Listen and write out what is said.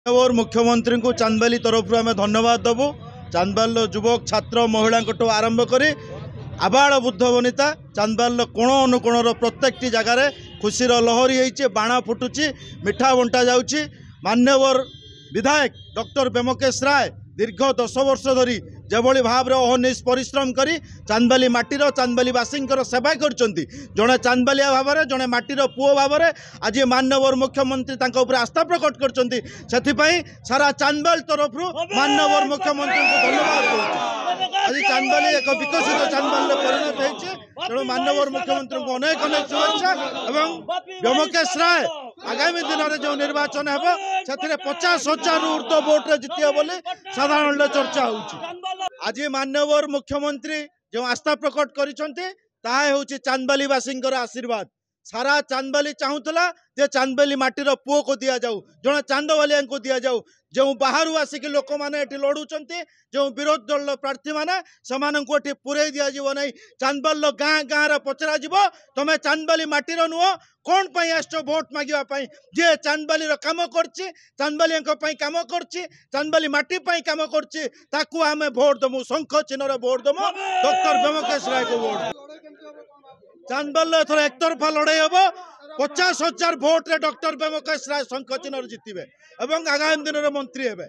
और मुख्यमंत्री को चांदबाली तरफ आम धन्यवाद देवु। चांदबाल युवक छात्र महिला आरंभ कर आबाड़ बुद्ध वनिता चांदबाल कोण अनुकोण प्रत्येक जगार खुशीर लहरी होती बाण फुटुची मिठा बंटा जाऊँगी। मान्यवर विधायक डॉक्टर ब्योमकेश राय दीर्घ 10 वर्ष धरी जेभली भाव अहर्निश परिश्रम करी चांदबाली माटीर चांदबालीवासी सेवा करछंती। जड़े चांदबालिया भाव में जड़े माटीर पुओ भाव में आज मान्यवर मुख्यमंत्री तांको ऊपर आस्था प्रकट करछंती। सेथिपई सारा चांदबाल तरफ मान्यवर मुख्यमंत्री को धन्यवाद दूँ। आज चांदबाली एक विकसित चांदबाल परिणत होती। तेणु मान्यवर मुख्यमंत्री को अनेक अनेक शुभेच्छा एवं ब्योमकेश राय आगामी दिन में जो निर्वाचन है 50,000 ऊर्ध्व भोट्रे जितिया बोली साधारण चर्चा होउछि। आज मान्यवर मुख्यमंत्री जो आस्था प्रकट करिसंती ताहा होउछि चांदबालीवासी आशीर्वाद। सारा चांदबाली चाहूला जे चांदबाली माटीर पुओ को दि जाऊ जड़े चांदबालिया को दि जाऊ। जो बाहर आसिक लोक मैंने लड़ुंट जो विरोध दल प्रार्थी मैंने पुरे दि जाव ना। चांदबाल गाँ गाँव पचरा तुम चांदबाली माटीर नुह कौन पर आस भोट मागे जे चांदबाली कम कर चांदबालिया कम कर चांदबाली माटी कम कर आम भोट दमु शंख चिन्ह भोट दमु डॉक्टर ब्योमकेश राय को भोट। चांदबाल एथर एकतरफा लड़ाई हम 50,000 भोट रे डॉक्टर ब्योमकेश राय शंख चिन्ह जितबे और आगामी दिन में मंत्री हे।